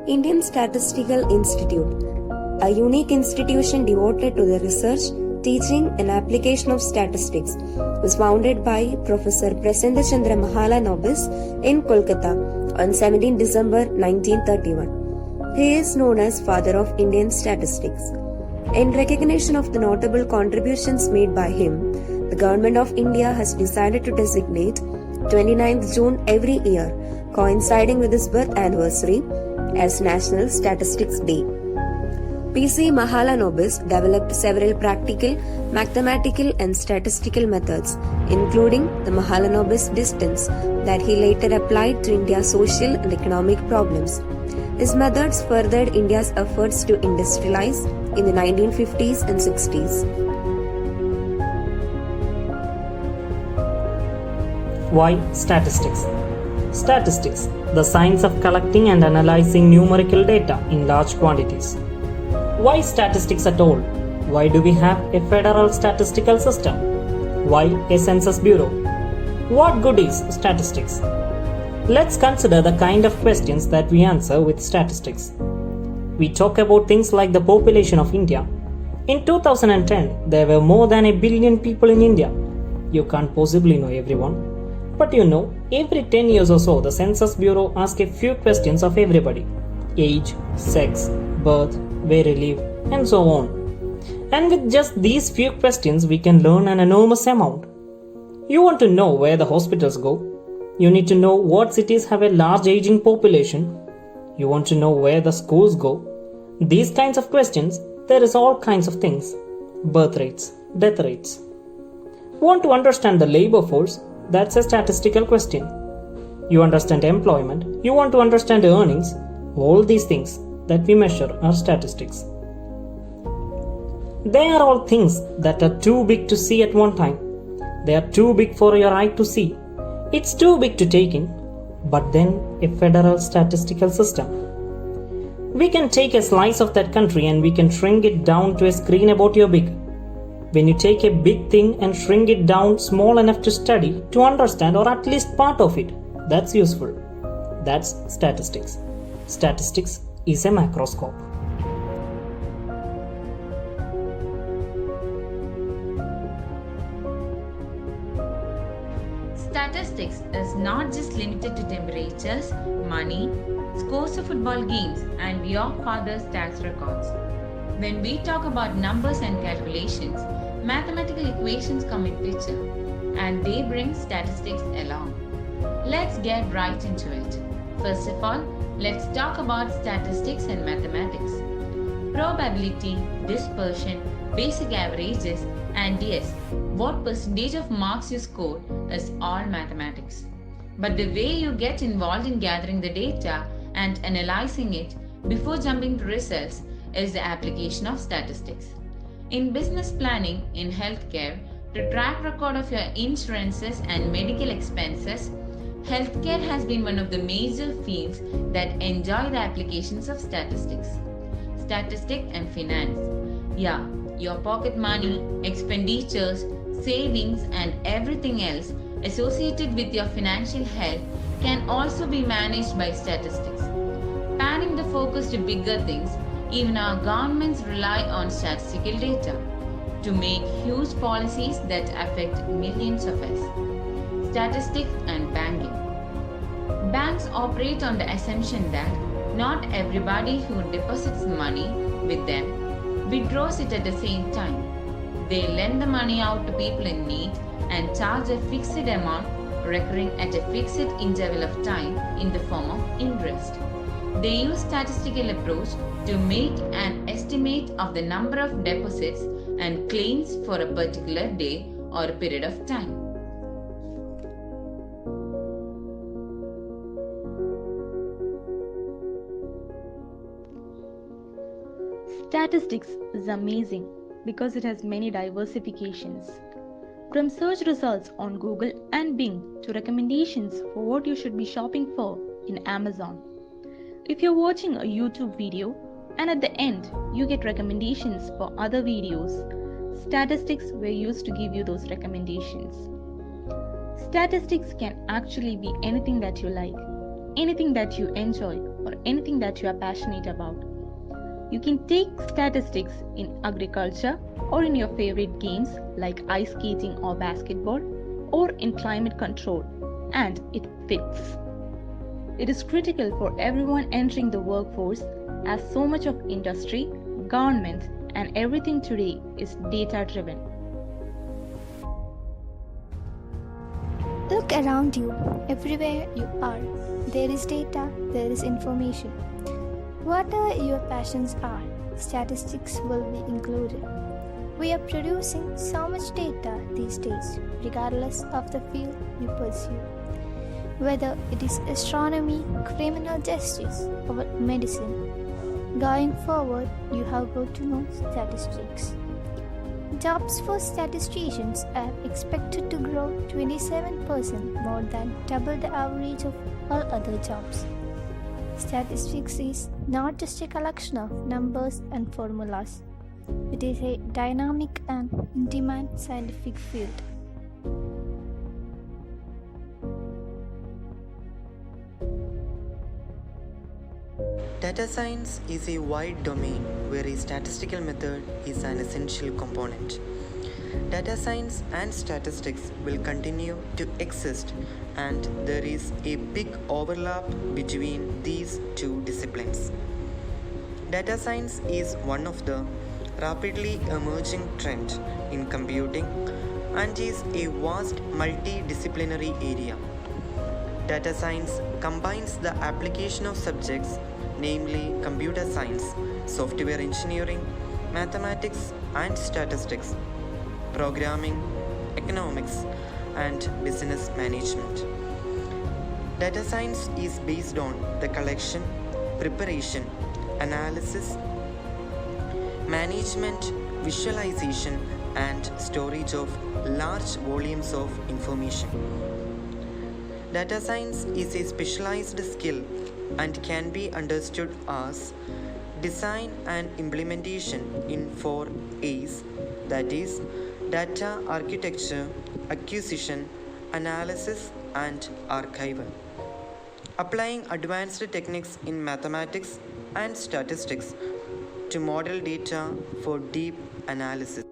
Indian Statistical Institute, a unique institution devoted to the research, teaching and application of statistics, was founded by Professor Prasenna Chandra Mahalanobis in Kolkata on 17 December 1931. He is known as Father of Indian Statistics. In recognition of the notable contributions made by him, the Government of India has decided to designate 29th June every year, coinciding with his birth anniversary, as National Statistics Day. P.C. Mahalanobis developed several practical, mathematical and statistical methods, including the Mahalanobis distance that he later applied to India's social and economic problems. His methods furthered India's efforts to industrialize in the 1950s and 60s. Why statistics? Statistics, the science of collecting and analyzing numerical data in large quantities. Why statistics at all? Why do we have a federal statistical system? Why a census bureau? What good is statistics? Let's consider the kind of questions that we answer with statistics. We talk about things like the population of India. In 2010, there were more than 1 billion people in India. You can't possibly know everyone. But you know, every 10 years or so, the Census Bureau asks a few questions of everybody. Age, sex, birth, where you live, and so on. And with just these few questions, we can learn an enormous amount. You want to know where the hospitals go. You need to know what cities have a large aging population. You want to know where the schools go. These kinds of questions, there is all kinds of things. Birth rates, death rates. Want to understand the labor force? That's a statistical question. You understand employment, you want to understand earnings, all these things that we measure are statistics. They are all things that are too big to see at one time. They are too big for your eye to see. It's too big to take in. But then a federal statistical system. We can take a slice of that country and we can shrink it down to a screen about your big. When you take a big thing and shrink it down small enough to study, to understand or at least part of it, that's useful. That's statistics. Statistics is a macroscope. Statistics is not just limited to temperatures, money, scores of football games, and your father's tax records. When we talk about numbers and calculations, mathematical equations come in picture, and they bring statistics along. Let's get right into it. First of all, let's talk about statistics and mathematics. Probability, dispersion, basic averages, and yes, what percentage of marks you score is all mathematics. But the way you get involved in gathering the data and analyzing it before jumping to results is the application of statistics. In business planning, in healthcare, to track record of your insurances and medical expenses, healthcare has been one of the major fields that enjoy the applications of statistics. Statistics and finance. Yeah, your pocket money, expenditures, savings, and everything else associated with your financial health can also be managed by statistics. Panning the focus to bigger things, even our governments rely on statistical data to make huge policies that affect millions of us. Statistics and banking. Banks operate on the assumption that not everybody who deposits money with them withdraws it at the same time. They lend the money out to people in need and charge a fixed amount recurring at a fixed interval of time in the form of interest. They use statistical approach to make an estimate of the number of deposits and claims for a particular day or a period of time. Statistics is amazing because it has many diversifications. From search results on Google and Bing to recommendations for what you should be shopping for in Amazon. If you're watching a YouTube video and at the end you get recommendations for other videos, statistics were used to give you those recommendations. Statistics can actually be anything that you like. anything that you enjoy or anything that you are passionate about. You can take statistics in agriculture or in your favorite games like ice skating or basketball or in climate control, and it fits. It is critical for everyone entering the workforce as so much of industry, government, and everything today is data driven. Look around you. Everywhere you are, there is data, there is information. Whatever your passions are, statistics will be included. We are producing so much data these days, regardless of the field you pursue. Whether it is astronomy, criminal justice, or medicine, going forward, you have got to know statistics. Jobs for statisticians are expected to grow 27% more than double the average of all other jobs. Statistics is not just a collection of numbers and formulas. It is a dynamic and in-demand scientific field. Data science is a wide domain where a statistical method is an essential component. Data science and statistics will continue to exist, and there is a big overlap between these two disciplines. Data science is one of the rapidly emerging trends in computing and is a vast multidisciplinary area. Data science combines the application of subjects, namely computer science, software engineering, mathematics and statistics, programming, economics, and business management. Data science is based on the collection, preparation, analysis, management, visualization, and storage of large volumes of information. Data science is a specialized skill and can be understood as design and implementation in 4 A's, that is, data architecture, acquisition, analysis, and archival. Applying advanced techniques in mathematics and statistics to model data for deep analysis.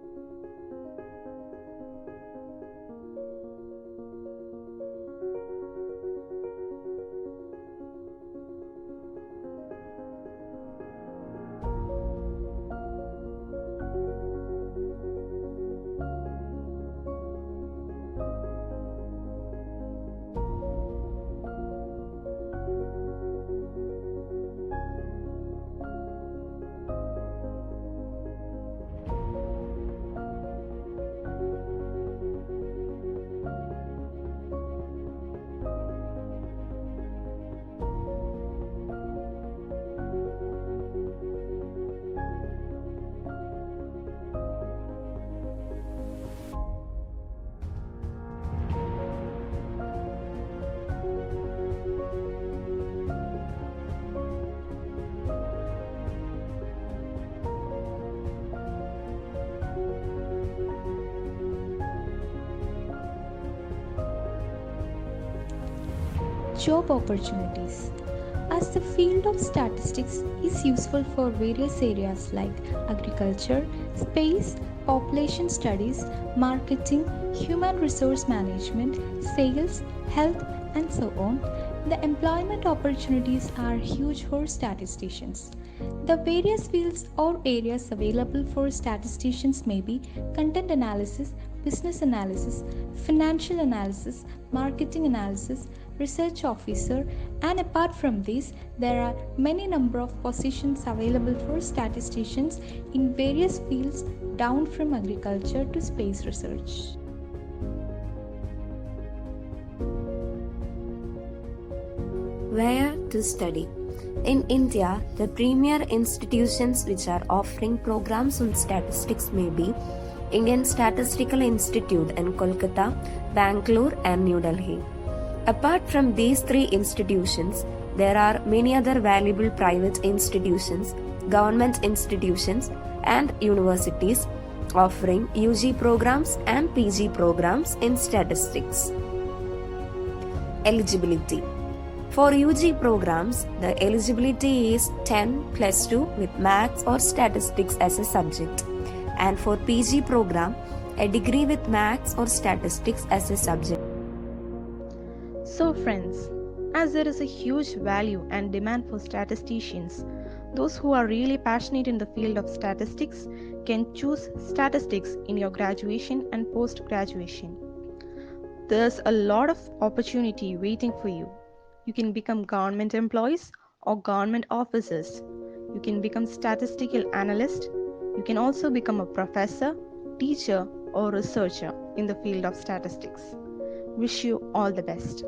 Job opportunities. As the field of statistics is useful for various areas like agriculture, space, population studies, marketing, human resource management, sales, health, and so on, the employment opportunities are huge for statisticians. The various fields or areas available for statisticians may be content analysis, business analysis, financial analysis, marketing analysis, research officer, and apart from these, there are many number of positions available for statisticians in various fields down from agriculture to space research. Where to study? In India, the premier institutions which are offering programs on statistics may be Indian Statistical Institute in Kolkata, Bangalore, and New Delhi. Apart from these 3 institutions, there are many other valuable private institutions, government institutions, and universities offering UG programs and PG programs in statistics. Eligibility. For UG programs, the eligibility is 10 plus 2 with maths or statistics as a subject. And for PG program, a degree with maths or statistics as a subject. So, friends, as there is a huge value and demand for statisticians, those who are really passionate in the field of statistics can choose statistics in your graduation and post graduation. There's a lot of opportunity waiting for you. You can become government employees or government officers. You can become statistical analyst. You can also become a professor, teacher, or researcher in the field of statistics. Wish you all the best.